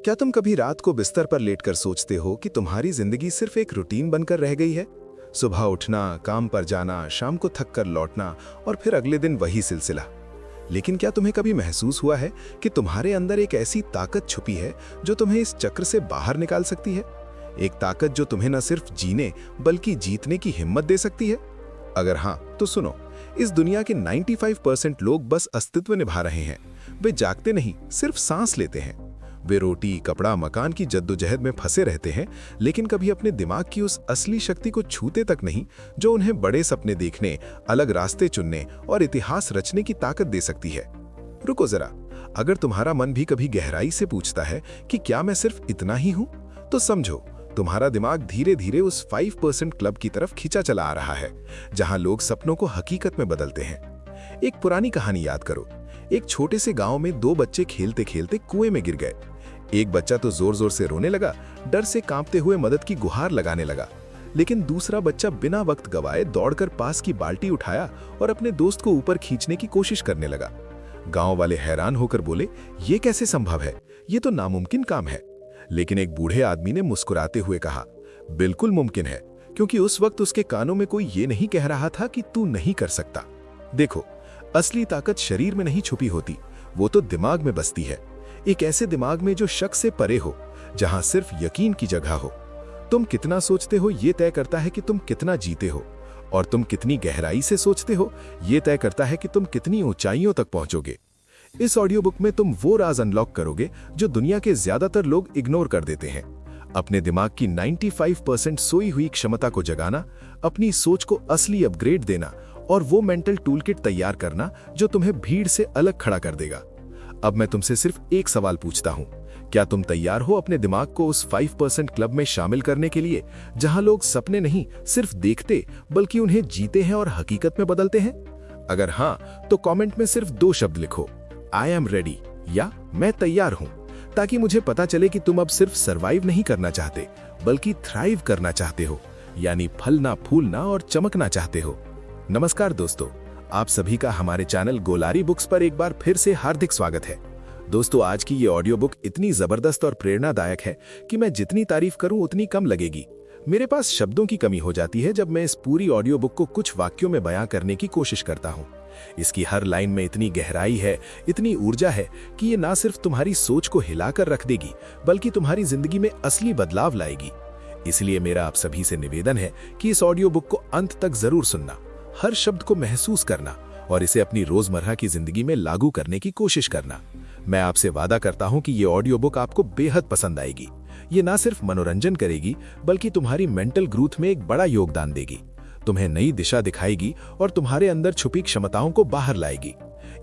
क्या तुम कभी रात को बिस्तर पर लेटकर सोचते हो कि तुम्हारी जिंदगी सिर्फ एक रूटीन बनकर रह गई है? सुबह उठना, काम पर जाना, शाम को थक कर लौटना और फिर अगले दिन वही सिलसिला। लेकिन क्या तुम्हें कभी महसूस हुआ है कि तुम्हारे अंदर एक ऐसी ताकत छुपी है जो तुम्हें इस चक्र से बाहर निकाल सकती है? एक ताकत जो तुम्हें न सिर्फ जीने बल्कि जीतने की हिम्मत दे सकती है? अगर हाँ, तो सुनो, इस दुनिया के 95% लोग बस अस्तित्व निभा रहे हैं। वे जागते नहीं, सिर्फ सांस लेते हैं। वे रोटी, कपड़ा, मकान की जद्दोजहद में फंसे रहते हैं, लेकिन कभी अपने दिमाग की उस असली शक्ति को छूते तक नहीं जो उन्हें बड़े सपने देखने, अलग रास्ते चुनने और इतिहास रचने की ताकत दे सकती है। रुको जरा, अगर तुम्हारा मन भी कभी गहराई से पूछता है कि क्या मैं सिर्फ इतना ही हूं, तो समझो तुम्हारा दिमाग धीरे धीरे उस 5% क्लब की तरफ खींचा चला आ रहा है, जहां लोग सपनों को हकीकत में बदलते हैं। एक पुरानी कहानी याद करो। एक छोटे से गांव में दो बच्चे खेलते खेलते कुएं में गिर गए। एक बच्चा तो जोर जोर से रोने लगा, डर से कांपते हुए मदद की गुहार लगाने लगा, लेकिन दूसरा बच्चा बिना वक्त गवाए दौड़कर पास की बाल्टी उठाया और अपने दोस्त को ऊपर खींचने की कोशिश करने लगा। गांव वाले हैरान होकर बोले, ये कैसे संभव है? ये तो नामुमकिन काम है। लेकिन एक बूढ़े आदमी ने मुस्कुराते हुए कहा, बिल्कुल मुमकिन है, क्योंकि उस वक्त उसके कानों में कोई ये नहीं कह रहा था कि तू नहीं कर सकता। देखो, असली ताकत शरीर में नहीं छुपी होती, वो तो दिमाग में बसती है। एक ऐसे दिमाग में जो शक से परे हो, जहां सिर्फ यकीन की जगह हो। तुम कितना सोचते हो ये तय करता है कि तुम कितना जीते हो, और तुम कितनी गहराई से सोचते हो ये तय करता है कि तुम कितनी ऊंचाइयों तक पहुंचोगे। इस ऑडियो बुक में तुम वो राज अनलॉक करोगे जो दुनिया के ज्यादातर लोग इग्नोर कर देते हैं। अपने दिमाग की 95% सोई हुई क्षमता को जगाना, अपनी सोच को असली अपग्रेड देना और वो मेंटल टूलकिट तैयार करना जो तुम्हें भीड़ से अलग खड़ा कर देगा। अब मैं तुमसे सिर्फ एक सवाल पूछता हूं, क्या तुम तैयार हो अपने दिमाग को उस 5% क्लब में शामिल करने के लिए, जहां लोग सपने नहीं सिर्फ देखते बल्कि उन्हें जीते हैं और हकीकत में बदलते हैं? अगर हां, तो कमेंट में सिर्फ 2 शब्द लिखो, आई एम रेडी या मैं तैयार हूं, ताकि मुझे पता चले कि तुम अब सिर्फ सरवाइव नहीं करना चाहते बल्कि थ्राइव करना चाहते हो, यानी फलना फूलना और चमकना चाहते हो। नमस्कार दोस्तों, आप सभी का हमारे चैनल गोलारी बुक्स पर एक बार फिर से हार्दिक स्वागत है। दोस्तों, आज की ये ऑडियो बुक इतनी जबरदस्त और प्रेरणादायक है कि मैं जितनी तारीफ करूं उतनी कम लगेगी। मेरे पास शब्दों की कमी हो जाती है जब मैं इस पूरी ऑडियो बुक को कुछ वाक्यों में बयां करने की कोशिश करता हूं। इसकी हर लाइन में इतनी गहराई है, इतनी ऊर्जा है कि ये ना सिर्फ तुम्हारी सोच को हिलाकर रख देगी बल्कि तुम्हारी जिंदगी में असली बदलाव लाएगी। इसलिए मेरा आप सभी से निवेदन है कि इस ऑडियो बुक को अंत तक जरूर सुनना, हर शब्द को महसूस करना और इसे अपनी रोजमर्रा की जिंदगी में लागू करने की कोशिश करना। मैं आपसे वादा करता हूं कि ये ऑडियो बुक आपको बेहद पसंद आएगी। ये ना सिर्फ मनोरंजन करेगी बल्कि तुम्हारी मेंटल ग्रोथ में एक बड़ा योगदान देगी, तुम्हें नई दिशा दिखाएगी और तुम्हारे अंदर छुपी क्षमताओं को बाहर लाएगी।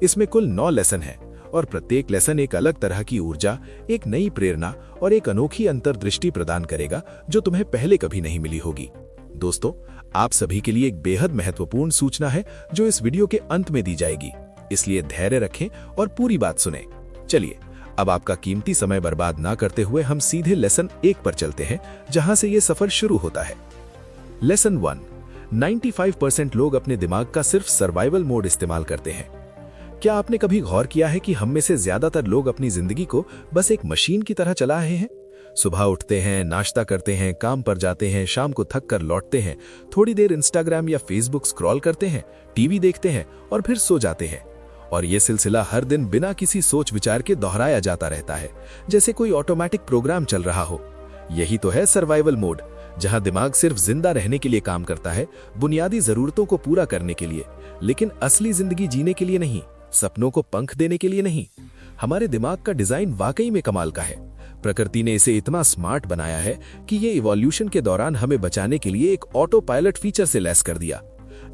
इसमें कुल 9 लेसन हैं और प्रत्येक लेसन एक अलग तरह की ऊर्जा, एक नई प्रेरणा और एक अनोखी अंतर्दृष्टि प्रदान करेगा जो तुम्हें पहले कभी नहीं मिली होगी। दोस्तों, आप सभी के लिए एक बेहद महत्वपूर्ण सूचना है जो इस वीडियो के अंत में दी जाएगी, इसलिए धैर्य रखें और पूरी बात सुनें। चलिए, अब आपका कीमती समय बर्बाद ना करते हुए हम सीधे लेसन 1 पर चलते हैं, जहां से ये सफर शुरू होता है। लेसन 1, 95% लोग अपने दिमाग का सिर्फ सर्वाइवल मोड इस्तेमाल करते हैं। क्या आपने कभी गौर किया है कि हम में से ज्यादातर लोग अपनी जिंदगी को बस एक मशीन की तरह चला रहे हैं? सुबह उठते हैं, नाश्ता करते हैं, काम पर जाते हैं, शाम को थक कर लौटते हैं, थोड़ी देर इंस्टाग्राम या फेसबुक स्क्रॉल करते हैं, टीवी देखते हैं और फिर सो जाते हैं। और ये सिलसिला हर दिन बिना किसी सोच विचार के दोहराया जाता रहता है, जैसे कोई ऑटोमेटिक प्रोग्राम चल रहा हो। यही तो है सर्वाइवल मोड, जहां दिमाग सिर्फ जिंदा रहने के लिए काम करता है, बुनियादी जरूरतों को पूरा करने के लिए, लेकिन असली जिंदगी जीने के लिए नहीं, सपनों को पंख देने के लिए नहीं। हमारे दिमाग का डिजाइन वाकई में कमाल का है। प्रकृति ने इसे इतना स्मार्ट बनाया है कि ये इवोल्यूशन के दौरान हमें बचाने के लिए एक ऑटो पायलट फीचर से लैस कर दिया।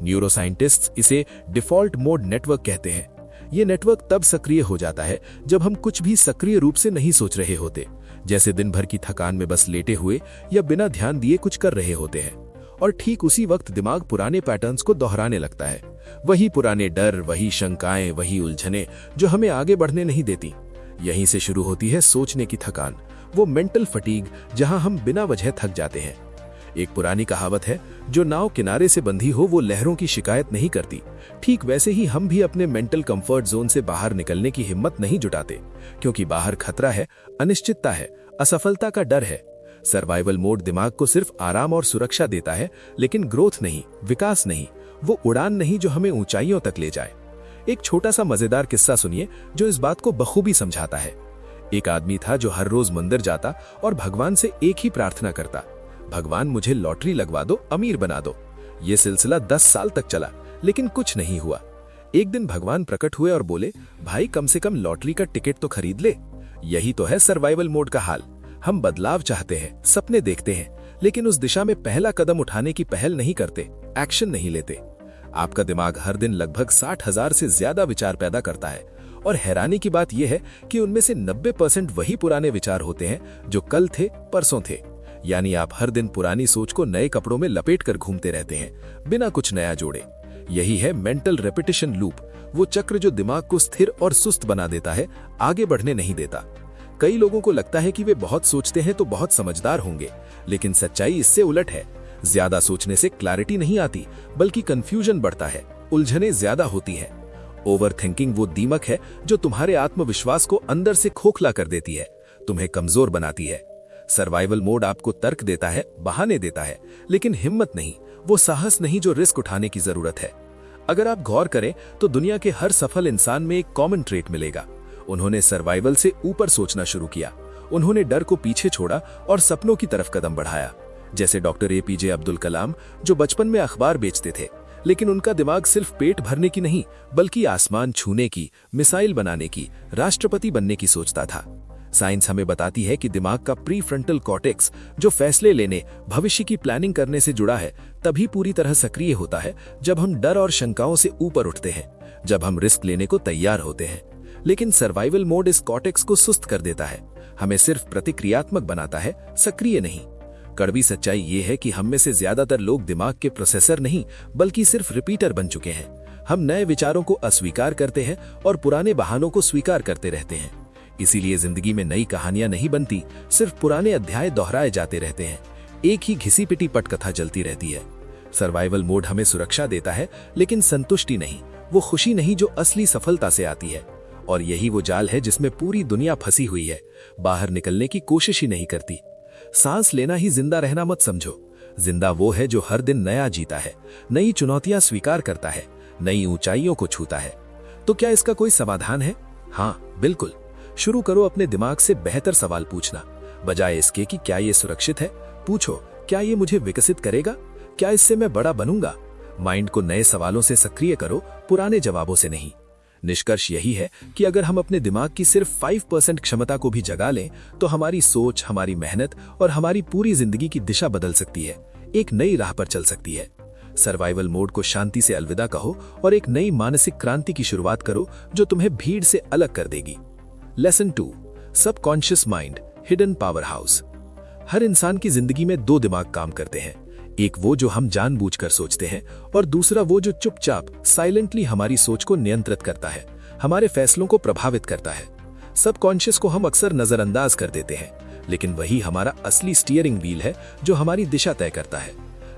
न्यूरोसाइंटिस्ट्स इसे डिफॉल्ट मोड नेटवर्क कहते हैं। ये नेटवर्क तब सक्रिय हो जाता है जब हम कुछ भी सक्रिय रूप से नहीं सोच रहे होते, जैसे दिन भर की थकान में बस लेटे हुए या बिना ध्यान दिए कुछ कर रहे होते हैं। और ठीक उसी वक्त दिमाग पुराने पैटर्न्स को दोहराने लगता है। वही पुराने डर, वही शंकाएं, वही उलझने जो हमें आगे बढ़ने नहीं देती। यहीं से शुरू होती है सोचने की थकान, वो मेंटल फटीग, जहां हम बिना वजह थक जाते हैं। एक पुरानी कहावत है, जो नाव किनारे से बंधी हो वो लहरों की शिकायत नहीं करती। ठीक वैसे ही हम भी अपने मेंटल कंफर्ट जोन से बाहर निकलने की हिम्मत नहीं जुटाते, क्योंकि बाहर खतरा है, अनिश्चितता है, असफलता का डर है। सर्वाइवल मोड दिमाग को सिर्फ आराम और सुरक्षा देता है, लेकिन ग्रोथ नहीं, विकास नहीं, वो उड़ान नहीं जो हमें ऊंचाइयों तक ले जाए। एक छोटा सा मजेदार किस्सा सुनिए जो इस बात को बखूबी समझाता है। एक आदमी था जो हर रोज मंदिर जाता और भगवान से एक ही प्रार्थना करता, भगवान मुझे लॉटरी लगवा दो, अमीर बना दो। ये सिलसिला 10 साल तक चला, लेकिन कुछ नहीं हुआ। एक दिन भगवान प्रकट हुए और बोले, भाई कम से कम लॉटरी का टिकट तो खरीद ले। यही तो है सर्वाइवल मोड का हाल। हम बदलाव चाहते हैं, सपने देखते हैं, लेकिन उस दिशा में पहला कदम उठाने की पहल नहीं करते, एक्शन नहीं लेते। आपका दिमाग हर दिन लगभग 60,000 से ज्यादा विचार पैदा करता है, और हैरानी की बात यह है कि उनमें से 90% वही पुराने विचार होते हैं जो कल थे, परसों थे। यानी आप हर दिन पुरानी सोच को नए कपड़ों में लपेटकर घूमते रहते हैं, बिना कुछ नया जोड़े। यही है मेंटल रेपिटेशन लूप, वो चक्र जो दिमाग को स्थिर और सुस्त बना देता है, आगे बढ़ने नहीं देता। कई लोगों को लगता है कि वे बहुत सोचते हैं तो बहुत समझदार होंगे, लेकिन सच्चाई इससे उलट है। ज्यादा सोचने से क्लैरिटी नहीं आती, बल्कि कंफ्यूजन बढ़ता है, उलझनें ज्यादा होती हैं। ओवर थिंकिंग वो दीमक है जो तुम्हारे आत्मविश्वास को अंदर से खोखला कर देती है, तुम्हें कमजोर बनाती है। सर्वाइवल मोड आपको तर्क देता है, बहाने देता है, लेकिन हिम्मत नहीं, वो साहस नहीं जो रिस्क उठाने की जरूरत है। अगर आप गौर करें तो दुनिया के हर सफल इंसान में एक कॉमन ट्रेट मिलेगा। उन्होंने सर्वाइवल से ऊपर सोचना शुरू किया, उन्होंने डर को पीछे छोड़ा और सपनों की तरफ कदम बढ़ाया। जैसे डॉक्टर APJ अब्दुल कलाम, जो बचपन में अखबार बेचते थे, लेकिन उनका दिमाग सिर्फ पेट भरने की नहीं, बल्कि आसमान छूने की, मिसाइल बनाने की, राष्ट्रपति बनने की सोचता था। साइंस हमें बताती है कि दिमाग का प्रीफ्रंटल कॉर्टेक्स, जो फैसले लेने, भविष्य की प्लानिंग करने से जुड़ा है, तभी पूरी तरह सक्रिय होता है जब हम डर और शंकाओं से ऊपर उठते हैं, जब हम रिस्क लेने को तैयार होते हैं। लेकिन सर्वाइवल मोड इस कॉर्टेक्स को सुस्त कर देता है, हमें सिर्फ प्रतिक्रियात्मक बनाता है, सक्रिय नहीं। कड़वी सच्चाई ये है कि हम में से ज्यादातर लोग दिमाग के प्रोसेसर नहीं, बल्कि सिर्फ रिपीटर बन चुके हैं। हम नए विचारों को अस्वीकार करते हैं और पुराने बहानों को स्वीकार करते रहते हैं। इसीलिए जिंदगी में नई कहानियां नहीं बनती, सिर्फ पुराने अध्याय दोहराए जाते रहते हैं। एक ही घिसी पिटी पटकथा चलती रहती है। सर्वाइवल मोड हमें सुरक्षा देता है, लेकिन संतुष्टि नहीं, वो खुशी नहीं जो असली सफलता से आती है। और यही वो जाल है जिसमें पूरी दुनिया फंसी हुई है, बाहर निकलने की कोशिश ही नहीं करती। सांस लेना ही जिंदा रहना मत समझो। जिंदा वो है जो हर दिन नया जीता है, नई चुनौतियां स्वीकार करता है, नई ऊंचाइयों को छूता है। तो क्या इसका कोई समाधान है? हाँ, बिल्कुल। शुरू करो अपने दिमाग से बेहतर सवाल पूछना। बजाय इसके कि क्या ये सुरक्षित है, पूछो, क्या ये मुझे विकसित करेगा? क्या इससे मैं बड़ा बनूंगा? माइंड को नए सवालों से सक्रिय करो, पुराने जवाबों से नहीं। निष्कर्ष यही है कि अगर हम अपने दिमाग की सिर्फ 5% क्षमता को भी जगा लें, तो हमारी सोच, हमारी मेहनत और हमारी पूरी जिंदगी की दिशा बदल सकती है, एक नई राह पर चल सकती है। सर्वाइवल मोड को शांति से अलविदा कहो और एक नई मानसिक क्रांति की शुरुआत करो जो तुम्हें भीड़ से अलग कर देगी। Lesson 2, subconscious mind, hidden power house. हर इंसान की जिंदगी में 2 दिमाग काम करते हैं, एक वो जो हम जानबूझकर सोचते हैं, और दूसरा वो जो चुपचाप साइलेंटली हमारी सोच को नियंत्रित करता है, हमारे फैसलों को प्रभावित करता है। सबकॉन्शियस को हम अक्सर नजरअंदाज कर देते हैं, लेकिन वही हमारा असली स्टीयरिंग व्हील है जो हमारी दिशा तय करता है।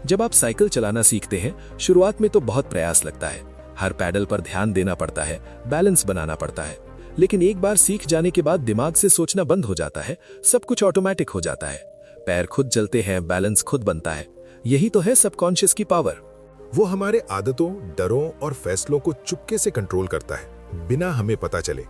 जब आप साइकिल चलाना सीखते हैं, शुरुआत में तो बहुत प्रयास लगता है, हर पैडल पर ध्यान देना पड़ता है, बैलेंस बनाना पड़ता है। लेकिन एक बार सीख जाने के बाद दिमाग से सोचना बंद हो जाता है, सब कुछ ऑटोमेटिक हो जाता है, पैर खुद चलते हैं, बैलेंस खुद बनता है। यही तो है सबकॉन्शियस की पावर। वो हमारे आदतों, डरों और फैसलों को चुपके से कंट्रोल करता है, बिना हमें पता चले।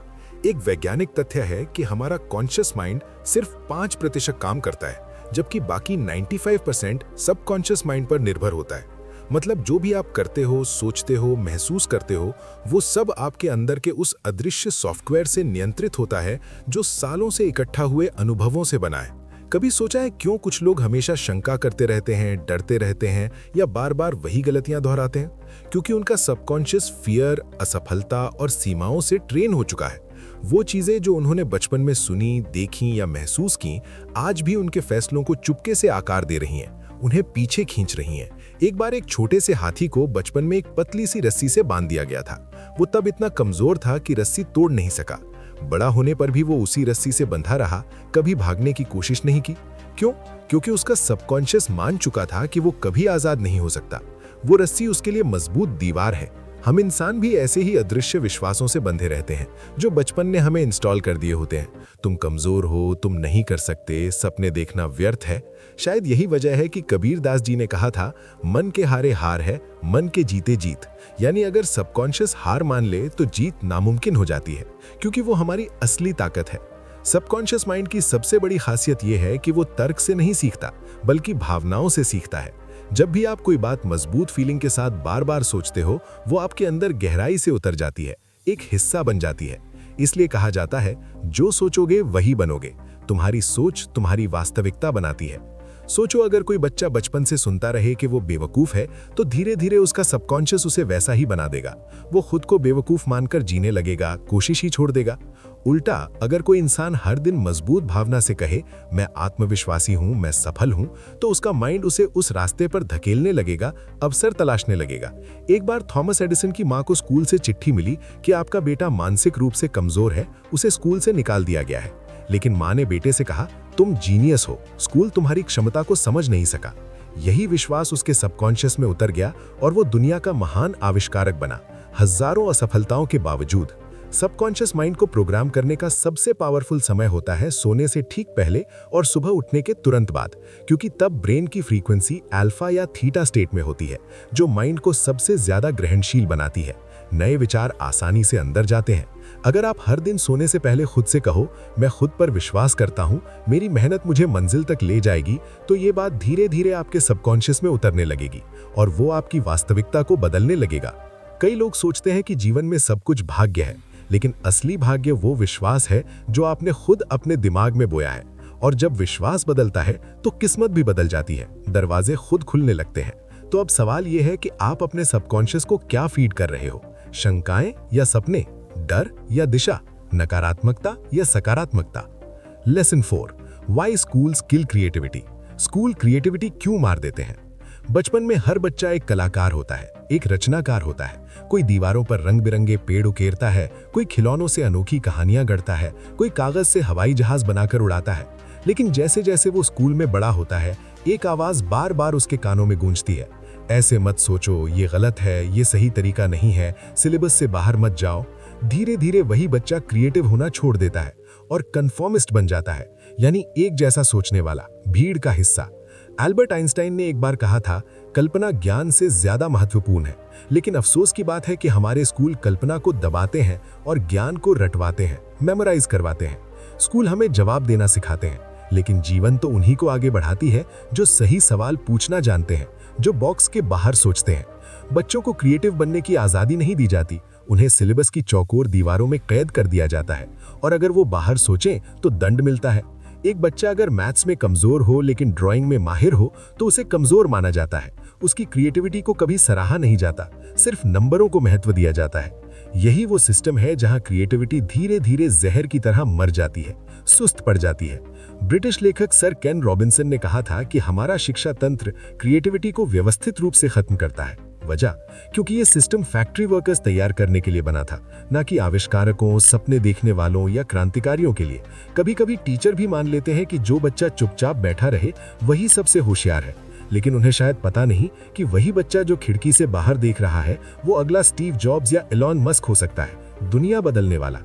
एक वैज्ञानिक तथ्य है कि हमारा कॉन्शियस माइंड सिर्फ 5% काम करता है, जबकि बाकी 95% सबकॉन्शियस माइंड पर निर्भर होता है। मतलब जो भी आप करते हो, सोचते हो, महसूस करते हो, वो सब आपके अंदर के उस अदृश्य सॉफ्टवेयर से नियंत्रित होता है जो सालों से इकट्ठा हुए अनुभवों से बना है। कभी सोचा है क्यों कुछ लोग हमेशा शंका करते रहते हैं, डरते रहते हैं या बार बार वही गलतियां दोहराते हैं? क्योंकि उनका सबकॉन्शियस फियर, असफलता और सीमाओं से ट्रेन हो चुका है। वो चीजें जो उन्होंने बचपन में सुनी, देखी या महसूस की, आज भी उनके फैसलों को चुपके से आकार दे रही हैं, उन्हें पीछे खींच रही हैं। एक बार एक छोटे से हाथी को बचपन में एक पतली सी रस्सी से बांध दिया गया था। वो तब इतना कमजोर था कि रस्सी तोड़ नहीं सका। बड़ा होने पर भी वो उसी रस्सी से बंधा रहा, कभी भागने की कोशिश नहीं की। क्यों? क्योंकि उसका सबकॉन्शियस मान चुका था कि वो कभी आजाद नहीं हो सकता। वो रस्सी उसके लिए मजबूत दीवार है। हम इंसान भी ऐसे ही अदृश्य विश्वासों से बंधे रहते हैं जो बचपन ने हमें इंस्टॉल कर दिए होते हैं। तुम कमजोर हो, तुम नहीं कर सकते, सपने देखना व्यर्थ है। शायद यही वजह है कि कबीर दास जी ने कहा था, मन के हारे हार है, मन के जीते जीत। यानी अगर सबकॉन्शियस हार मान ले तो जीत नामुमकिन हो जाती है, क्योंकि वो हमारी असली ताकत है। सबकॉन्शियस माइंड की सबसे बड़ी खासियत यह है कि वो तर्क से नहीं सीखता, बल्कि भावनाओं से सीखता है। जब भी आप कोई बात मजबूत फीलिंग के साथ बार बार सोचते हो, वो आपके अंदर गहराई से उतर जाती है, एक हिस्सा बन जाती है। इसलिए कहा जाता है, जो सोचोगे वही बनोगे। तुम्हारी सोच तुम्हारी वास्तविकता बनाती है। सोचो, अगर कोई बच्चा बचपन से सुनता रहे कि वो बेवकूफ है, तो धीरे धीरे उसका सबकॉन्शियस उसे वैसा ही बना देगा। वो खुद को बेवकूफ मानकर जीने लगेगा, कोशिश ही छोड़ देगा। उल्टा, अगर कोई इंसान हर दिन मजबूत भावना से कहे, मैं आत्मविश्वासी हूं, मैं सफल हूं, तो उसका माइंड उसे उस रास्ते पर धकेलने लगेगा, अवसर तलाशने लगेगा। एक बार थॉमस एडिसन की मां को स्कूल से चिट्ठी मिली कि आपका बेटा मानसिक रूप से कमजोर है, उसे स्कूल से निकाल दिया गया है। लेकिन मां ने बेटे से कहा, तुम जीनियस हो, स्कूल तुम्हारी क्षमता को समझ नहीं सका। यही विश्वास उसके सबकॉन्शियस में उतर गया और वो दुनिया का महान आविष्कारक बना, हजारों असफलताओं के बावजूद। सबकॉन्शियस माइंड को प्रोग्राम करने का सबसे पावरफुल समय होता है सोने से ठीक पहले और सुबह उठने के तुरंत बाद, क्योंकि तब ब्रेन की फ्रीक्वेंसी अल्फा या थीटा स्टेट में होती है, जो माइंड को सबसे ज्यादा ग्रहणशील बनाती है। नए विचार आसानी से अंदर जाते हैं। अगर आप हर दिन सोने से पहले खुद से कहो, मैं खुद पर विश्वास करता हूं, मेरी मेहनत मुझे मंजिल तक ले जाएगी, तो ये बात धीरे धीरे आपके सबकॉन्शियस में उतरने लगेगी और वो आपकी वास्तविकता को बदलने लगेगा। कई लोग सोचते हैं कि जीवन में सब कुछ भाग्य है, लेकिन असली भाग्य वो विश्वास है जो आपने खुद अपने दिमाग में बोया है। और जब विश्वास बदलता है तो किस्मत भी बदल जाती है, दरवाजे खुद खुलने लगते हैं। तो अब सवाल यह है कि आप अपने सबकॉन्शियस को क्या फीड कर रहे हो? शंकाएं या सपने, डर या दिशा, नकारात्मकता या सकारात्मकता? Lesson 4, why schools kill creativity. School creativity क्यों मार देते हैं? बचपन में हर बच्चा एक कलाकार होता है, एक रचनाकार होता है। कोई दीवारों पर रंग बिरंगे पेड़ उकेरता है, कोई खिलौनों से अनोखी कहानियां गढ़ता है, कोई कागज से हवाई जहाज बनाकर उड़ाता है। लेकिन जैसे जैसे वो स्कूल में बड़ा होता है, एक आवाज बार बार उसके कानों में गूंजती है, ऐसे मत सोचो, ये गलत है, ये सही तरीका नहीं है, सिलेबस से बाहर मत जाओ। धीरे धीरे वही बच्चा क्रिएटिव होना छोड़ देता है और कन्फॉर्मिस्ट बन जाता है, यानी एक जैसा सोचने वाला, भीड़ का हिस्सा। एल्बर्ट आइंस्टाइन ने एक बार कहा था, कल्पना ज्ञान से ज्यादा महत्वपूर्ण है। लेकिन अफसोस की बात है कि हमारे स्कूल कल्पना को दबाते हैं और ज्ञान को रटवाते हैं, मेमोराइज करवाते हैं। स्कूल हमें जवाब देना सिखाते हैं, लेकिन जीवन तो उन्हीं को आगे बढ़ाती है जो सही सवाल पूछना जानते हैं, जो बॉक्स के बाहर सोचते हैं। बच्चों को क्रिएटिव बनने की आजादी नहीं दी जाती, उन्हें सिलेबस की चौकोर दीवारों में कैद कर दिया जाता है, और अगर वो बाहर सोचें तो दंड मिलता है। एक बच्चा अगर मैथ्स में कमजोर हो लेकिन ड्राइंग में माहिर हो तो उसे कमजोर माना जाता है। उसकी क्रिएटिविटी को कभी सराहा नहीं जाता, सिर्फ नंबरों को महत्व दिया जाता है। यही वो सिस्टम है जहां क्रिएटिविटी धीरे धीरे जहर की तरह मर जाती है, सुस्त पड़ जाती है। ब्रिटिश लेखक सर केन रॉबिन्सन ने कहा था कि हमारा शिक्षा तंत्र क्रिएटिविटी को व्यवस्थित रूप से खत्म करता है। वजह, क्योंकि ये सिस्टम फैक्ट्री वर्कर्स तैयार करने के लिए बना था, ना कि आविष्कारकों, सपने देखने वालों या क्रांतिकारियों के लिए। कभी कभी टीचर भी मान लेते हैं कि जो बच्चा चुपचाप बैठा रहे वही सबसे होशियार है, लेकिन उन्हें शायद पता नहीं कि वही बच्चा जो खिड़की से बाहर देख रहा है वो अगला स्टीव जॉब्स या एलॉन मस्क हो सकता है, दुनिया बदलने वाला।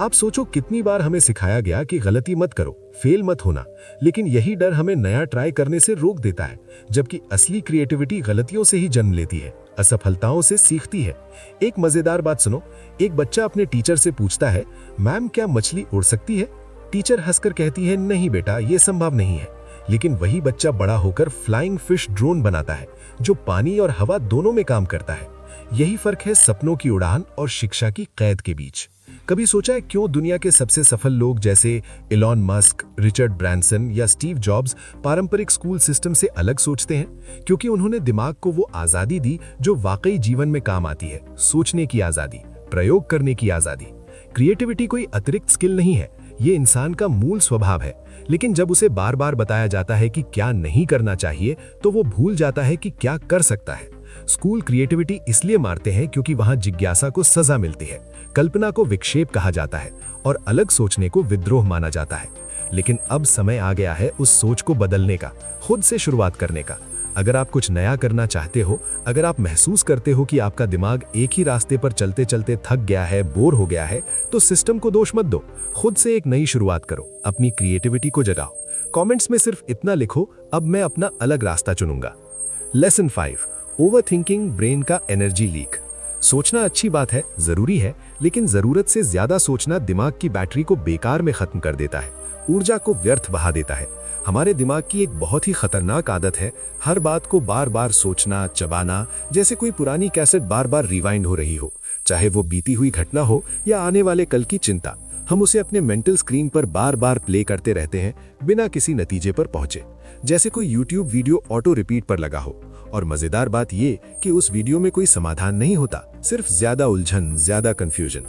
आप सोचो, कितनी बार हमें सिखाया गया कि गलती मत करो, फेल मत होना, लेकिन यही डर हमें नया ट्राई करने से रोक देता है, जबकि असली क्रिएटिविटी गलतियों से ही जन्म लेती है, असफलताओं से सीखती है। एक मजेदार बात सुनो, एक बच्चा अपने टीचर से पूछता है, मैम क्या मछली उड़ सकती है? टीचर हंसकर कहती है, नहीं बेटा, ये संभव नहीं है। लेकिन वही बच्चा बड़ा होकर फ्लाइंग फिश ड्रोन बनाता है, जो पानी और हवा दोनों में काम करता है। यही फर्क है सपनों की उड़ान और शिक्षा की कैद के बीच। कभी सोचा है क्यों दुनिया के सबसे सफल लोग जैसे एलॉन मस्क, रिचर्ड ब्रांसन या स्टीव जॉब्स पारंपरिक स्कूल सिस्टम से अलग सोचते हैं? क्योंकि उन्होंने दिमाग को वो आजादी दी जो वाकई जीवन में काम आती है, सोचने की आजादी, प्रयोग करने की आजादी। क्रिएटिविटी कोई अतिरिक्त स्किल नहीं है, ये इंसान का मूल स्वभाव है। लेकिन जब उसे बार बार बताया जाता है कि क्या नहीं करना चाहिए, तो वो भूल जाता है कि क्या कर सकता है। स्कूल क्रिएटिविटी इसलिए मारते हैं क्योंकि वहां जिज्ञासा को सजा मिलती है, कल्पना को विक्षेप कहा जाता है और अलग सोचने को विद्रोह माना जाता है। लेकिन अब समय आ गया है उस सोच को बदलने का, खुद से शुरुआत करने का। अगर आप कुछ नया करना चाहते हो, अगर आप महसूस करते हो कि आपका दिमाग एक ही रास्ते पर चलते चलते थक गया है, बोर हो गया है, तो सिस्टम को दोष मत दो, खुद से एक नई शुरुआत करो, अपनी क्रिएटिविटी को जगाओ। कमेंट्स में सिर्फ इतना लिखो, अब मैं अपना अलग रास्ता चुनूंगा। लेसन 5, ओवरथिंकिंग ब्रेन का एनर्जी लीक। सोचना अच्छी बात है, जरूरी है, लेकिन जरूरत से ज्यादा सोचना दिमाग की बैटरी को बेकार में खत्म कर देता है, ऊर्जा को व्यर्थ बहा देता है। हमारे दिमाग की एक बहुत ही खतरनाक आदत है हर बात को बार बार सोचना, चबाना, जैसे कोई पुरानी कैसेट बार बार रिवाइंड हो रही हो, चाहे वो बीती हुई घटना हो या आने वाले कल की चिंता। हम उसे अपने मेंटल स्क्रीन पर बार बार प्ले करते रहते हैं बिना किसी नतीजे पर पहुंचे, जैसे कोई यूट्यूब वीडियो ऑटो रिपीट पर लगा हो। और मजेदार बात ये कि उस वीडियो में कोई समाधान नहीं होता, सिर्फ ज्यादा उलझन, ज्यादा कंफ्यूजन।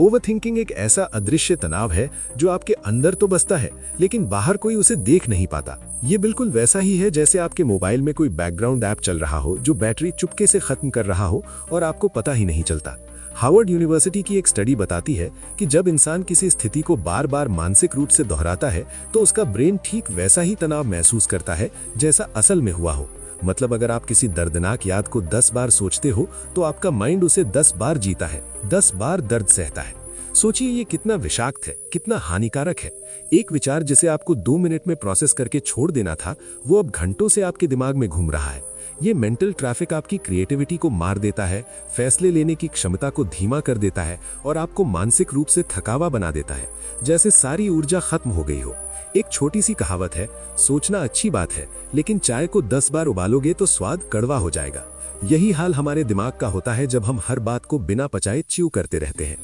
ओवरथिंकिंग एक ऐसा अदृश्य तनाव है जो आपके अंदर तो बसता है, लेकिन बाहर कोई उसे देख नहीं पाता। ये बिल्कुल वैसा ही है जैसे आपके मोबाइल में कोई बैकग्राउंड ऐप चल रहा हो जो बैटरी चुपके से खत्म कर रहा हो और आपको पता ही नहीं चलता। हार्वर्ड यूनिवर्सिटी की एक स्टडी बताती है कि जब इंसान किसी स्थिति को बार बार मानसिक रूप से दोहराता है तो उसका ब्रेन ठीक वैसा ही तनाव महसूस करता है जैसा असल में हुआ हो। मतलब अगर आप किसी दर्दनाक याद को 10 बार सोचते हो तो आपका माइंड उसे 10 बार जीता है, 10 बार दर्द सहता है। सोचिए ये कितना विषाक्त है, कितना हानिकारक है। एक विचार जिसे आपको 2 मिनट में प्रोसेस करके छोड़ देना था, वो अब घंटों से आपके दिमाग में घूम रहा है। ये मेंटल ट्रैफिक आपकी क्रिएटिविटी को मार देता है, फैसले लेने की क्षमता को धीमा कर देता है और आपको मानसिक रूप से थकावा बना देता है, जैसे सारी ऊर्जा खत्म हो गई हो। एक छोटी सी कहावत है, सोचना अच्छी बात है, लेकिन चाय को 10 बार उबालोगे तो स्वाद कड़वा हो जाएगा। यही हाल हमारे दिमाग का होता है जब हम हर बात को बिना पचाए च्यू करते रहते हैं।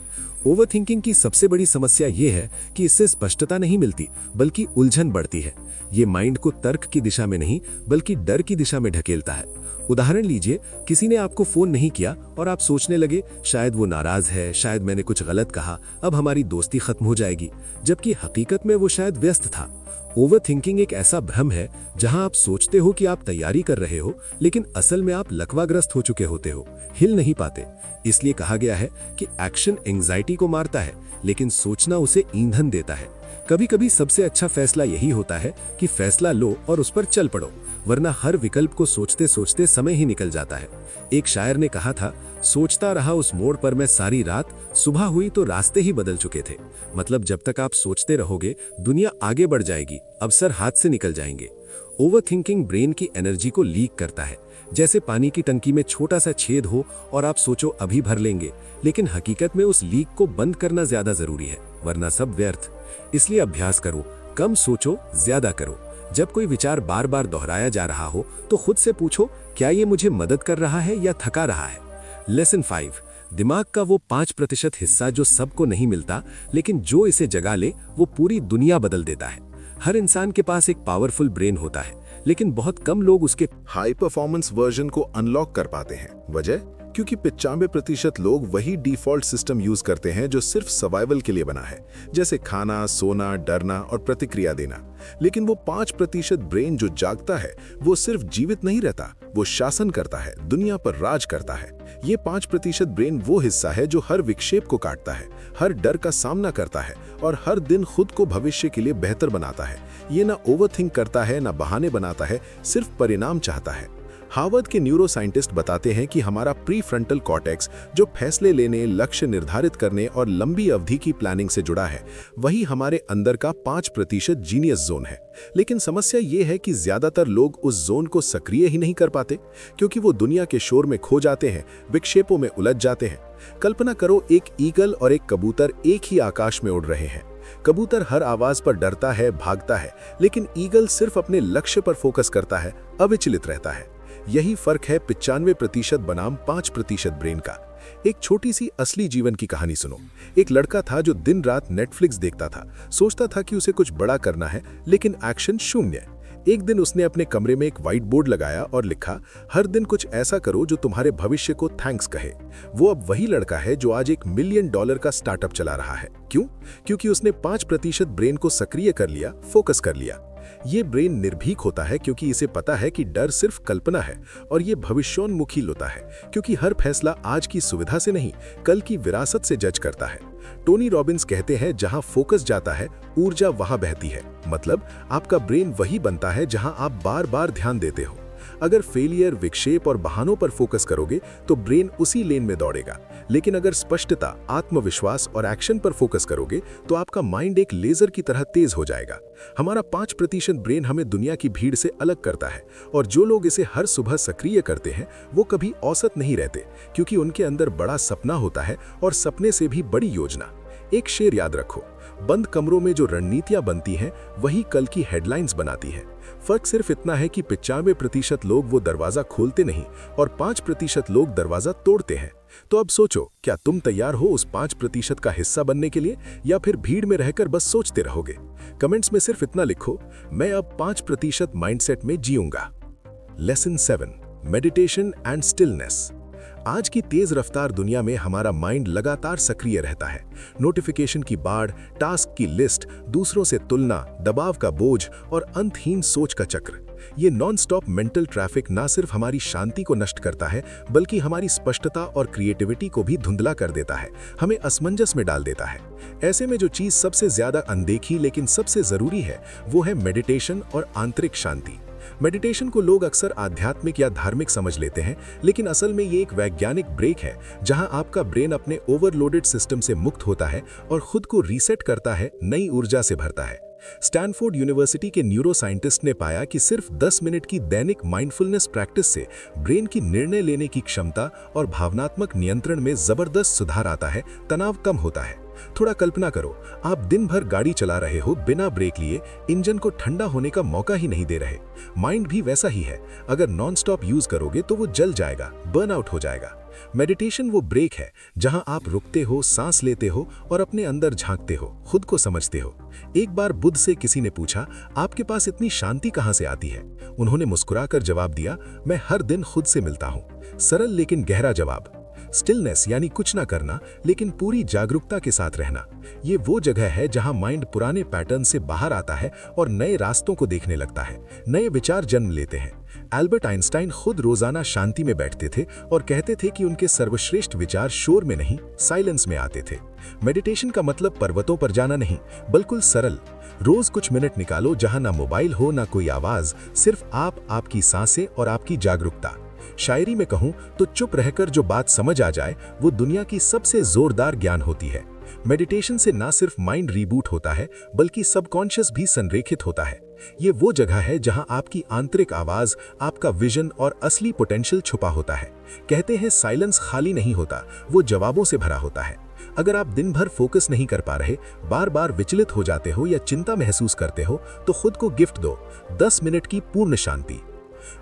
ओवरथिंकिंग की सबसे बड़ी समस्या ये है कि इससे स्पष्टता नहीं मिलती, बल्कि उलझन बढ़ती है। ये माइंड को तर्क की दिशा में नहीं, बल्कि डर की दिशा में ढकेलता है। उदाहरण लीजिए, किसी ने आपको फोन नहीं किया और आप सोचने लगे शायद वो नाराज है, शायद मैंने कुछ गलत कहा, अब हमारी दोस्ती खत्म हो जाएगी, जबकि हकीकत में वो शायद व्यस्त था। ओवरथिंकिंग एक ऐसा भ्रम है जहां आप सोचते हो कि आप तैयारी कर रहे हो, लेकिन असल में आप लकवाग्रस्त हो चुके होते हो, हिल नहीं पाते। इसलिए कहा गया है कि एक्शन एंजाइटी को मारता है, लेकिन सोचना उसे ईंधन देता है। कभी कभी सबसे अच्छा फैसला यही होता है कि फैसला लो और उस पर चल पड़ो, वरना हर विकल्प को सोचते सोचते समय ही निकल जाता है। एक शायर ने कहा था, सोचता रहा उस मोड़ पर मैं सारी रात, सुबह हुई तो रास्ते ही बदल चुके थे। मतलब जब तक आप सोचते रहोगे दुनिया आगे बढ़ जाएगी, अवसर हाथ से निकल जाएंगे। ओवरथिंकिंग ब्रेन की एनर्जी को लीक करता है, जैसे पानी की टंकी में छोटा सा छेद हो और आप सोचो अभी भर लेंगे, लेकिन हकीकत में उस लीक को बंद करना ज्यादा जरूरी है, वरना सब व्यर्थ। इसलिए अभ्यास करो, कम सोचो, ज्यादा करो। जब कोई विचार बार बार दोहराया जा रहा हो तो खुद से पूछो, क्या ये मुझे मदद कर रहा है या थका रहा है। लेसन 5, दिमाग का वो 5% हिस्सा जो सबको नहीं मिलता, लेकिन जो इसे जगा ले वो पूरी दुनिया बदल देता है। हर इंसान के पास एक पावरफुल ब्रेन होता है, लेकिन बहुत कम लोग उसके हाई परफॉर्मेंस वर्जन को अनलॉक कर पाते हैं। वजह, क्योंकि 95% लोग वही डिफॉल्ट सिस्टम यूज करते हैं जो सिर्फ सर्वाइवल के लिए बना है, जैसे खाना, सोना, डरना और प्रतिक्रिया देना। लेकिन वो 5% ब्रेन जो जागता है, वो सिर्फ जीवित नहीं रहता, वो शासन करता है, दुनिया पर राज करता है। ये 5% ब्रेन वो हिस्सा है जो हर विक्षेप को काटता है, हर डर का सामना करता है और हर दिन खुद को भविष्य के लिए बेहतर बनाता है। ये ना ओवरथिंक करता है, ना बहाने बनाता है, सिर्फ परिणाम चाहता है। हार्वर्ड के न्यूरो साइंटिस्ट बताते हैं कि हमारा प्रीफ्रंटल कॉर्टेक्स, जो फैसले लेने, लक्ष्य निर्धारित करने और लंबी अवधि की प्लानिंग से जुड़ा है, वही हमारे अंदर का 5% जीनियस जोन है। लेकिन समस्या ये है कि ज्यादातर लोग उस जोन को सक्रिय ही नहीं कर पाते, क्योंकि वो दुनिया के शोर में खो जाते हैं, विक्षेपों में उलझ जाते हैं। कल्पना करो, एक ईगल और एक कबूतर एक ही आकाश में उड़ रहे हैं। कबूतर हर आवाज पर डरता है, भागता है, लेकिन ईगल सिर्फ अपने लक्ष्य पर फोकस करता है, अविचलित रहता है। यही फर्क है 95% बनाम 5% ब्रेन का। एक छोटी सी असली जीवन की कहानी सुनो। एक लड़का था जो दिन रात नेटफ्लिक्स देखता था, सोचता था कि उसे कुछ बड़ा करना है, लेकिन एक्शन शून्य। एक दिन उसने अपने कमरे में एक व्हाइट बोर्ड लगाया और लिखा, हर दिन कुछ ऐसा करो जो तुम्हारे भविष्य को थैंक्स कहे। वो अब वही लड़का है जो आज $1 मिलियन का स्टार्टअप चला रहा है। क्यों? क्योंकि उसने 5% ब्रेन को सक्रिय कर लिया, फोकस कर लिया। ये ब्रेन निर्भीक होता है क्योंकि इसे पता है कि डर सिर्फ कल्पना है, और ये भविष्योन्मुखी होता है क्योंकि हर फैसला आज की सुविधा से नहीं, कल की विरासत से जज करता है। टोनी रॉबिन्स कहते हैं, जहां फोकस जाता है ऊर्जा वहां बहती है। मतलब आपका ब्रेन वही बनता है जहां आप बार बार ध्यान देते हो। अगर फेलियर, विक्षेप और बहानों पर फोकस करोगे तो ब्रेन उसी लेन में दौड़ेगा। लेकिन अगर स्पष्टता, आत्मविश्वास और एक्शन पर फोकस करोगे तो आपका माइंड एक लेजर की तरह तेज हो जाएगा। हमारा 5% ब्रेन हमें दुनिया की भीड़ से अलग करता है, और जो लोग इसे हर सुबह सक्रिय करते हैं वो कभी औसत नहीं रहते, क्योंकि उनके अंदर बड़ा सपना होता है और सपने से भी बड़ी योजना। एक शेर याद रखो, बंद कमरों में जो रणनीतियां बनती हैं वही कल की हेडलाइंस बनाती हैं। फर्क सिर्फ इतना है कि 95% लोग वो दरवाजा खोलते नहीं और 5% लोग दरवाजा तोड़ते हैं। तो अब सोचो, क्या तुम तैयार हो उस 5% का हिस्सा बनने के लिए, या फिर भीड़ में रहकर बस सोचते रहोगे? कमेंट्स में सिर्फ इतना लिखो, मैं अब 5% माइंडसेट में जीऊंगा। Lesson 7, meditation and stillness. आज की तेज रफ्तार दुनिया में हमारा माइंड लगातार सक्रिय रहता है। नोटिफिकेशन की बाढ़, टास्क की लिस्ट, दूसरों से तुलना, दबाव का बोझ और अंतहीन सोच का चक्र। ये नॉन-स्टॉप मेंटल ट्रैफिक ना सिर्फ हमारी शांति को नष्ट करता है, बल्कि हमारी स्पष्टता और क्रिएटिविटी को भी धुंधला कर देता है, हमें असमंजस में डाल देता है। ऐसे में जो चीज सबसे ज्यादा अनदेखी लेकिन सबसे जरूरी है, वो है मेडिटेशन और आंतरिक शांति। मेडिटेशन को लोग अक्सर आध्यात्मिक या धार्मिक समझ लेते हैं, लेकिन असल में ये एक वैज्ञानिक ब्रेक है जहां आपका ब्रेन अपने ओवरलोडेड सिस्टम से मुक्त होता है और खुद को रीसेट करता है, नई ऊर्जा से भरता है। स्टैनफोर्ड यूनिवर्सिटी के न्यूरो साइंटिस्ट ने पाया कि सिर्फ 10 मिनट की दैनिक माइंडफुलनेस प्रैक्टिस से ब्रेन की निर्णय लेने की क्षमता और भावनात्मक नियंत्रण में जबरदस्त सुधार आता है, तनाव कम होता है। थोड़ा कल्पना करो, आप दिन भर गाड़ी चला रहे हो, बिना ब्रेक लिए, इंजन को ठंडा होने का मौका ही नहीं दे रहे। माइंड भी वैसा ही है, अगर नॉन स्टॉप यूज करोगे तो वो जल जाएगा, बर्नआउट हो जाएगा। मेडिटेशन वो ब्रेक है जहां आप रुकते हो, सांस लेते हो और अपने अंदर झांकते हो, खुद को समझते हो। एक बार बुद्ध से किसी ने पूछा, आपके पास इतनी शांति कहां से आती है? उन्होंने मुस्कुराकर जवाब दिया, मैं हर दिन खुद से मिलता हूं। सरल लेकिन गहरा जवाब। स्टिलनेस यानी कुछ ना करना, लेकिन पूरी जागरूकता के साथ रहना। ये वो जगह है जहां माइंड पुराने पैटर्न से बाहर आता है और नए रास्तों को देखने लगता है, नए विचार जन्म लेते हैं। एल्बर्ट आइंस्टाइन खुद रोजाना शांति में बैठते थे और कहते थे कि उनके सर्वश्रेष्ठ विचार शोर में नहीं, साइलेंस में आते थे। मेडिटेशन का मतलब पर्वतों पर जाना नहीं, बिल्कुल सरल। रोज कुछ मिनट निकालो जहां ना मोबाइल हो, ना कोई आवाज, सिर्फ आप, आपकी सांसें और आपकी जागरूकता। शायरी में कहूं तो चुप रहकर जो बात समझ आ जाए वो दुनिया की सबसे जोरदार ज्ञान होती है। मेडिटेशन से ना सिर्फ माइंड रीबूट होता है, बल्कि सबकॉन्शियस भी संरेखित होता है। ये वो जगह है जहां आपकी आंतरिक आवाज, आपका विजन और असली पोटेंशियल छुपा होता है। कहते हैं साइलेंस खाली नहीं होता, वो जवाबों से भरा होता है। अगर आप दिन भर फोकस नहीं कर पा रहे, बार बार विचलित हो जाते हो या चिंता महसूस करते हो, तो खुद को गिफ्ट दो 10 मिनट की पूर्ण शांति।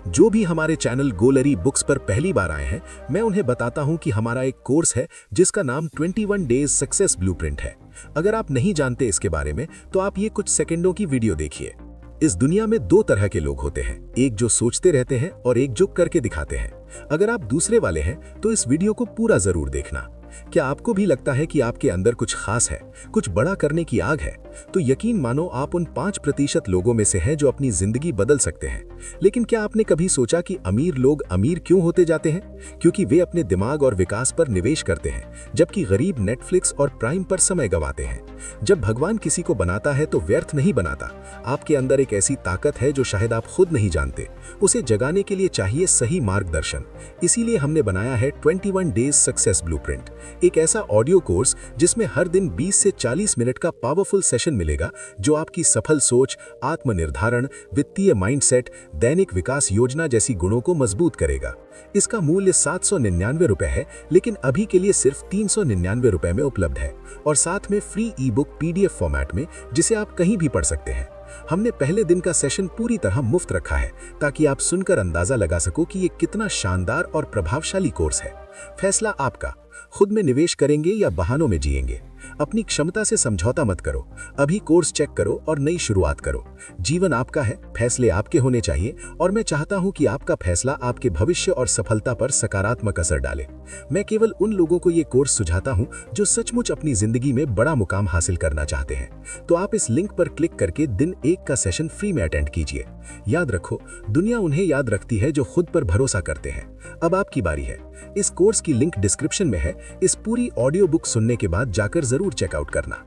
जो भी हमारे चैनल गोलरी बुक्स पर पहली बार आए हैं, मैं उन्हें बताता हूं कि हमारा एक कोर्स है जिसका नाम 21 डेज सक्सेस ब्लूप्रिंट है। अगर आप नहीं जानते इसके बारे में तो आप ये कुछ सेकंडों की वीडियो देखिए। इस दुनिया में 2 तरह के लोग होते हैं, एक जो सोचते रहते हैं और एक जो करके दिखाते हैं। अगर आप दूसरे वाले हैं तो इस वीडियो को पूरा जरूर देखना। क्या आपको भी लगता है कि आपके अंदर कुछ खास है, कुछ बड़ा करने की आग है? तो यकीन मानो आप उन 5% लोगों में से हैं जो अपनी जिंदगी बदल सकते हैं। लेकिन क्या आपने कभी सोचा कि अमीर लोग अमीर क्यों होते जाते हैं? क्योंकि वे अपने दिमाग और विकास पर निवेश करते हैं, जबकि गरीब नेटफ्लिक्स और प्राइम पर समय गंवाते हैं। जब भगवान किसी को बनाता है तो व्यर्थ नहीं बनाता। आपके अंदर एक ऐसी ताकत है जो शायद आप खुद नहीं जानते। उसे जगाने के लिए चाहिए सही मार्गदर्शन। इसीलिए हमने बनाया है 21 डेज सक्सेस ब्लूप्रिंट, एक ऐसा ऑडियो कोर्स जिसमें हर दिन 20 से 40 मिनट का पावरफुल सेशन मिलेगा जो आपकी सफल सोच, आत्मनिर्धारण, वित्तीय माइंडसेट, दैनिक विकास योजना जैसी गुणों को मजबूत करेगा। इसका मूल्य 799 रुपए है, लेकिन अभी के लिए सिर्फ 399 रुपए में उपलब्ध है, और साथ में फ्री ई बुक PDF फॉर्मेट में, जिसे आप कहीं भी पढ़ सकते हैं। हमने पहले दिन का सेशन पूरी तरह मुफ्त रखा है ताकि आप सुनकर अंदाजा लगा सको कि ये कितना शानदार और प्रभावशाली कोर्स है। फैसला आपका, खुद में निवेश करेंगे या बहानों में जिएंगे। अपनी क्षमता से समझौता मत करो, अभी कोर्स चेक करो और नई शुरुआत करो। जीवन आपका है, फैसले आपके होने चाहिए, और मैं चाहता हूं कि आपका फैसला आपके भविष्य और सफलता पर सकारात्मक असर डाले। मैं केवल उन लोगों को ये कोर्स सुझाता हूं जो सचमुच अपनी जिंदगी में बड़ा मुकाम हासिल करना चाहते हैं। तो आप इस लिंक पर क्लिक करके दिन 1 का सेशन फ्री में अटेंड कीजिए। याद रखो, दुनिया उन्हें याद रखती है जो खुद पर भरोसा करते हैं। अब आपकी बारी है। इस कोर्स की लिंक डिस्क्रिप्शन में है। इस पूरी ऑडियो बुक सुनने के बाद जाकर जरूर चेकआउट करना।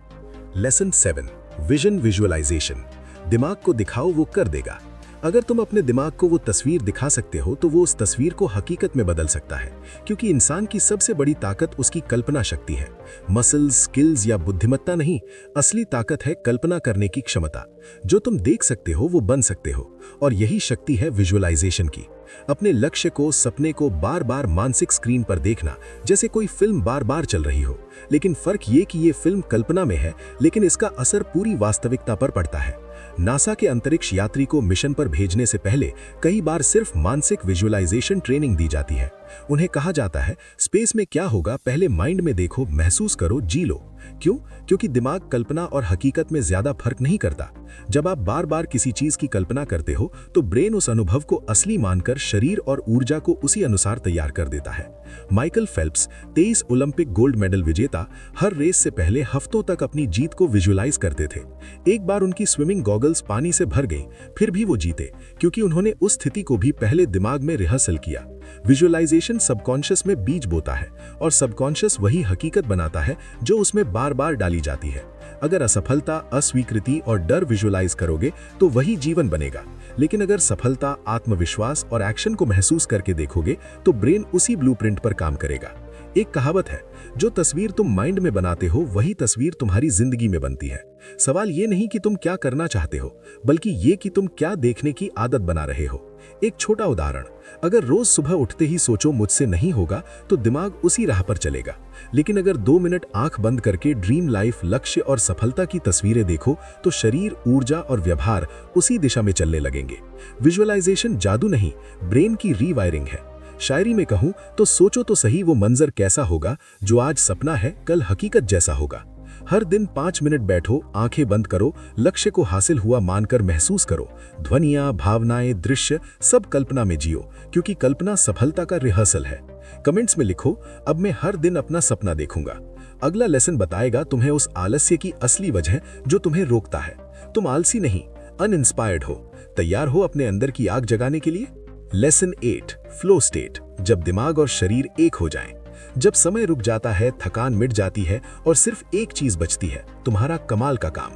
Lesson 7, vision visualization. दिमाग को दिखाओ, वो कर देगा। अगर तुम अपने दिमाग को वो तस्वीर दिखा सकते हो तो वो उस तस्वीर को हकीकत में बदल सकता है, क्योंकि इंसान की सबसे बड़ी ताकत उसकी कल्पना शक्ति है। मसल्स, स्किल्स या बुद्धिमत्ता नहीं, असली ताकत है कल्पना करने की क्षमता। जो तुम देख सकते हो वो बन सकते हो, और यही शक्ति है विजुअलाइजेशन की। अपने लक्ष्य को, सपने को बार बार मानसिक स्क्रीन पर देखना, जैसे कोई फिल्म बार बार चल रही हो। लेकिन फर्क ये कि ये फिल्म कल्पना में है, लेकिन इसका असर पूरी वास्तविकता पर पड़ता है। नासा के अंतरिक्ष यात्री को मिशन पर भेजने से पहले कई बार सिर्फ मानसिक विजुअलाइजेशन ट्रेनिंग दी जाती है। उन्हें कहा जाता है, स्पेस में क्या होगा पहले माइंड में देखो, महसूस करो, जी लो। क्यों? क्योंकि दिमाग कल्पना और हकीकत में ज्यादा फर्क नहीं करता। जब आप बार बार किसी चीज की कल्पना करते हो तो ब्रेन उस अनुभव को असली मानकर शरीर और ऊर्जा को उसी अनुसार तैयार कर देता है। Michael Phelps, 23 Olympic gold medal विजेता, हर रेस से पहले हफ्तों तक अपनी जीत को विजुअलाइज करते थे। एक बार उनकी स्विमिंग गॉगल्स पानी से भर गई, फिर भी वो जीते, क्योंकि उन्होंने उस स्थिति को भी पहले दिमाग में रिहर्सल किया। विजुअलाइजेशन सबकॉन्शियस में बीज बोता है, और सबकॉन्शियस वही हकीकत बनाता है जो उसमें बार बार डाली जाती है। अगर असफलता, अस्वीकृति और डर विजुअलाइज करोगे तो वही जीवन बनेगा। लेकिन अगर सफलता, आत्मविश्वास और एक्शन को महसूस करके देखोगे तो ब्रेन उसी ब्लूप्रिंट पर काम करेगा। एक कहावत है, जो तस्वीर तुम माइंड में बनाते हो वही तस्वीर तुम्हारी जिंदगी में बनती है। सवाल ये नहीं कि तुम क्या करना चाहते हो, बल्कि ये कि तुम क्या देखने की आदत बना रहे हो। एक छोटा उदाहरण, अगर रोज सुबह उठते ही सोचो मुझसे नहीं होगा तो दिमाग उसी राह पर चलेगा। लेकिन अगर 2 मिनट आंख बंद करके ड्रीम लाइफ, लक्ष्य और सफलता की तस्वीरें देखो तो शरीर, ऊर्जा और व्यवहार उसी दिशा में चलने लगेंगे। विजुअलाइजेशन जादू नहीं, ब्रेन की रीवायरिंग है। शायरी में कहूं तो सोचो तो सही वो मंजर कैसा होगा जो आज सपना है कल हकीकत जैसा होगा। हर दिन 5 मिनट बैठो, आंखें बंद करो, लक्ष्य को हासिल हुआ मानकर महसूस करो। ध्वनियां, भावनाएं, दृश्य सब कल्पना में जियो, क्योंकि कल्पना सफलता का रिहर्सल है। कमेंट्स में लिखो, अब मैं हर दिन अपना सपना देखूंगा। अगला लेसन बताएगा तुम्हें उस आलस्य की असली वजह जो तुम्हें रोकता है। तुम आलसी नहीं, अनइंस्पायर्ड हो। तैयार हो अपने अंदर की आग जगाने के लिए? Lesson 8, flow state. जब दिमाग और शरीर एक हो जाएं, जब समय रुक जाता है, थकान मिट जाती है और सिर्फ एक चीज बचती है, तुम्हारा कमाल का काम।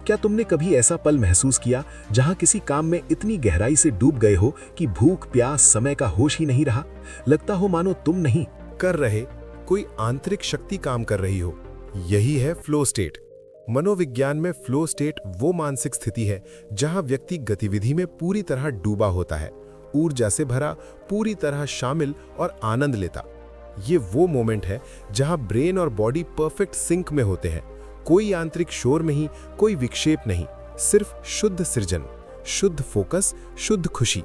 क्या तुमने कभी ऐसा पल महसूस किया जहां किसी काम में इतनी गहराई से डूब गए हो कि भूख, प्यास, समय का होश ही नहीं रहा? लगता हो मानो तुम नहीं कर रहे, कोई आंतरिक शक्ति काम कर रही हो। यही है फ्लो स्टेट। मनोविज्ञान में फ्लो स्टेट वो मानसिक स्थिति है जहां व्यक्ति गतिविधि में पूरी तरह डूबा होता है, ऊर्जा से भरा, पूरी तरह शामिल और आनंद लेता। ये वो मोमेंट है जहां ब्रेन और बॉडी परफेक्ट सिंक में होते हैं। कोई आंतरिक शोर नहीं, कोई विक्षेप नहीं, सिर्फ शुद्ध सृजन, शुद्ध फोकस, शुद्ध खुशी।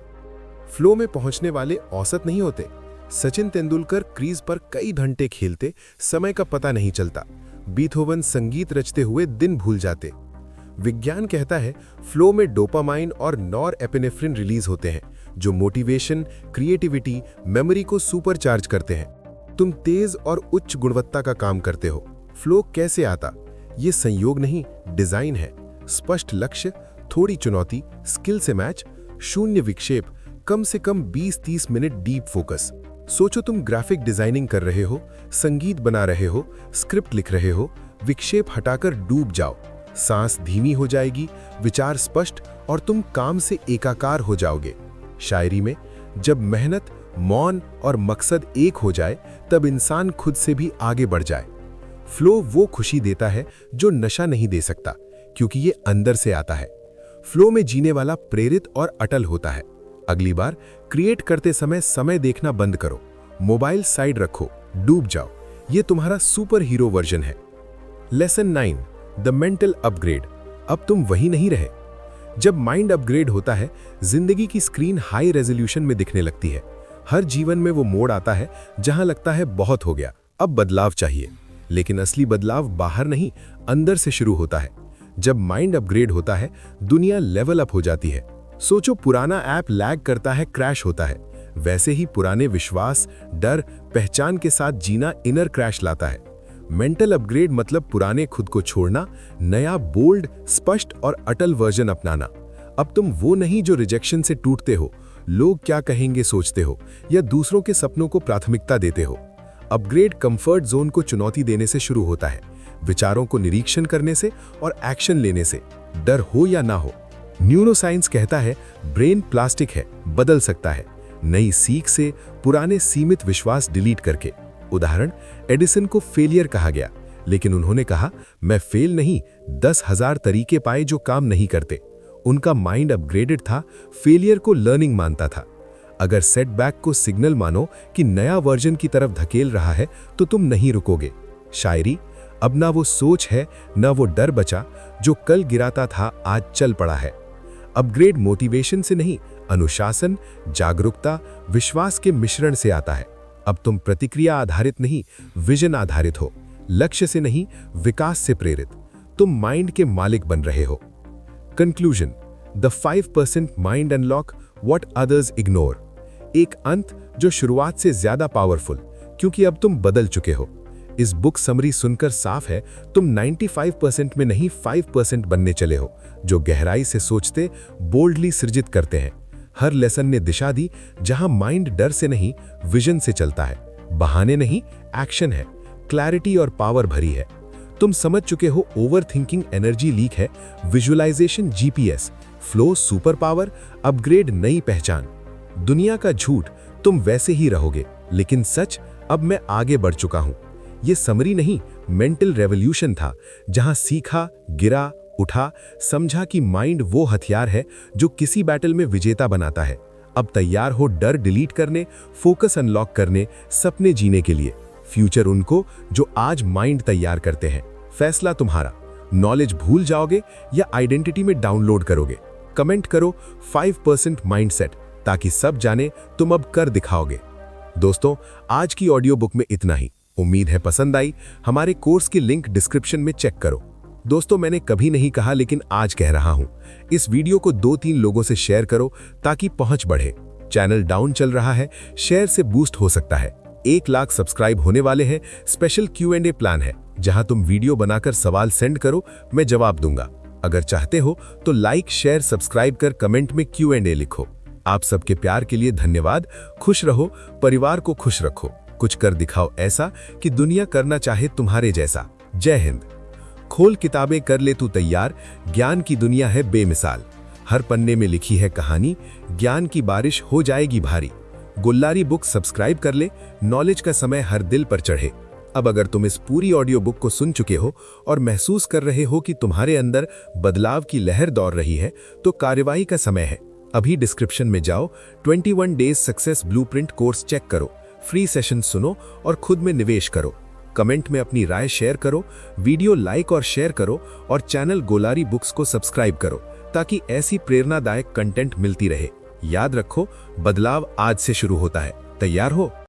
फ्लो में पहुंचने वाले औसत नहीं होते। सचिन तेंदुलकर क्रीज पर कई घंटे खेलते, समय का पता नहीं चलता। बीथोवन संगीत रचते हुए दिन भूल जाते। विज्ञान कहता है फ्लो में डोपामाइन और नॉरएपिनेफ्रिन रिलीज होते हैं, जो मोटिवेशन, क्रिएटिविटी, मेमोरी को सुपरचार्ज करते हैं। तुम तेज और उच्च गुणवत्ता का काम करते हो। फ्लो कैसे आता? ये संयोग नहीं, डिजाइन है। स्पष्ट लक्ष्य, थोड़ी चुनौती, स्किल से मैच, शून्य विक्षेप, कम से कम 20-30 मिनट डीप फोकस। सोचो तुम ग्राफिक डिजाइनिंग कर रहे हो, संगीत बना रहे हो, स्क्रिप्ट लिख रहे हो, विक्षेप हटाकर डूब जाओ। सांस धीमी हो जाएगी, विचार स्पष्ट, और तुम काम से एकाकार हो जाओगे। शायरी में, जब मेहनत, मौन और मकसद एक हो जाए तब इंसान खुद से भी आगे बढ़ जाए। फ्लो वो खुशी देता है जो नशा नहीं दे सकता, क्योंकि ये अंदर से आता है। फ्लो में जीने वाला प्रेरित और अटल होता है। अगली बार क्रिएट करते समय देखना बंद करो, मोबाइल साइड रखो, डूब जाओ। ये तुम्हारा सुपर हीरो वर्जन है। Lesson 9, the mental upgrade. अब तुम वही नहीं रहे। जब माइंड अपग्रेड होता है, जिंदगी की स्क्रीन हाई रेजोल्यूशन में दिखने लगती है। हर जीवन में वो मोड़ आता है जहां लगता है बहुत हो गया, अब बदलाव चाहिए। लेकिन असली बदलाव बाहर नहीं, अंदर से शुरू होता है। जब माइंड अपग्रेड होता है, दुनिया लेवल अप हो जाती है। सोचो, पुराना ऐप लैग करता है, क्रैश होता है। वैसे ही पुराने विश्वास, डर, पहचान के साथ जीना इनर क्रैश लाता है। मेंटल अपग्रेड मतलब पुराने खुद को छोड़ना, नया, बोल्ड, स्पष्ट और अटल वर्जन अपनाना। अब तुम वो नहीं जो रिजेक्शन से टूटते हो, लोग क्या कहेंगे सोचते हो या दूसरों के सपनों को प्राथमिकता देते हो। अपग्रेड कंफर्ट जोन को चुनौती देने से शुरू होता है, विचारों को निरीक्षण करने से और एक्शन लेने से, डर हो या ना हो। न्यूरोसाइंस कहता है ब्रेन प्लास्टिक है, बदल सकता है, नई सीख से, पुराने सीमित विश्वास डिलीट करके। उदाहरण, एडिसन को फेलियर कहा गया, लेकिन उन्होंने कहा मैं फेल नहीं, 10,000 तरीके पाए जो काम नहीं करते। उनका माइंड अपग्रेडेड था, फेलियर को लर्निंग मानता था। अगर सेटबैक को सिग्नल मानो कि नया वर्जन की तरफ धकेल रहा है तो तुम नहीं रुकोगे। शायरी, अब ना वो सोच है ना वो डर बचा, जो कल गिराता था आज चल पड़ा है। अपग्रेड मोटिवेशन से नहीं, अनुशासन, जागरूकता, विश्वास के मिश्रण से आता है। अब तुम प्रतिक्रिया आधारित नहीं, विजन आधारित हो, लक्ष्य से नहीं, विकास से प्रेरित। तुम माइंड के मालिक बन रहे हो। Conclusion, the 5% mind unlock what others ignore. एक अंत जो शुरुआत से ज्यादा पावरफुल, क्योंकि अब तुम बदल चुके हो। इस बुक समरी सुनकर साफ है तुम 95% में नहीं 5% बनने चले हो, जो गहराई से सोचते, बोल्डली सृजित करते हैं। हर लेसन ने दिशा दी, जहां माइंड डर से नहीं, विजन से चलता है, बहाने नहीं, एक्शन है, क्लैरिटी और पावर भरी है। तुम समझ चुके हो ओवर थिंकिंग एनर्जी लीक है, visualization GPS, flow superpower, upgrade नई पहचान। दुनिया का झूठ, तुम वैसे ही रहोगे, लेकिन सच, अब मैं आगे बढ़ चुका हूं। ये समरी नहीं, मेंटल रेवोल्यूशन था, जहां सीखा, गिरा, उठा, समझा कि माइंड वो हथियार है जो किसी बैटल में विजेता बनाता है। अब तैयार हो डर डिलीट करने, फोकस अनलॉक करने, सपने जीने के लिए। फ्यूचर उनको जो आज माइंड तैयार करते हैं। फैसला तुम्हारा। नॉलेज भूल जाओगे या आइडेंटिटी में डाउनलोड करोगे? कमेंट करो 5% माइंडसेट, ताकि सब जाने तुम अब कर दिखाओगे। दोस्तों, आज की ऑडियो बुक में इतना ही। उम्मीद है पसंद आई। हमारे कोर्स की लिंक डिस्क्रिप्शन में चेक करो। दोस्तों, मैंने कभी नहीं कहा, लेकिन आज कह रहा हूं, इस वीडियो को 2-3 लोगों से शेयर करो ताकि पहुंच बढ़े। चैनल डाउन चल रहा है, शेयर से बूस्ट हो सकता है। 1 लाख सब्सक्राइब होने वाले हैं। स्पेशल Q&A प्लान है, जहां तुम वीडियो बनाकर सवाल सेंड करो, मैं जवाब दूंगा। अगर चाहते हो तो लाइक, शेयर, सब्सक्राइब कर कमेंट में Q&A लिखो। आप सबके प्यार के लिए धन्यवाद। खुश रहो, परिवार को खुश रखो। कुछ कर दिखाओ ऐसा कि दुनिया करना चाहे तुम्हारे जैसा। जय हिंद। खोल किताबें, कर ले तू तैयार, ज्ञान की दुनिया है बेमिसाल। हर पन्ने में लिखी है कहानी, ज्ञान की बारिश हो जाएगी भारी। गोल्लारी बुक सब्सक्राइब कर ले, नॉलेज का समय हर दिल पर चढ़े। अब अगर तुम इस पूरी ऑडियो बुक को सुन चुके हो और महसूस कर रहे हो कि तुम्हारे अंदर बदलाव की लहर दौड़ रही है, तो कार्यवाही का समय है। अभी डिस्क्रिप्शन में जाओ, 21 days success blueprint course check करो, फ्री सेशन सुनो और खुद में निवेश करो। कमेंट में अपनी राय शेयर करो, वीडियो लाइक और शेयर करो, और चैनल गोलारी बुक्स को सब्सक्राइब करो, ताकि ऐसी प्रेरणादायक कंटेंट मिलती रहे। याद रखो, बदलाव आज से शुरू होता है। तैयार हो?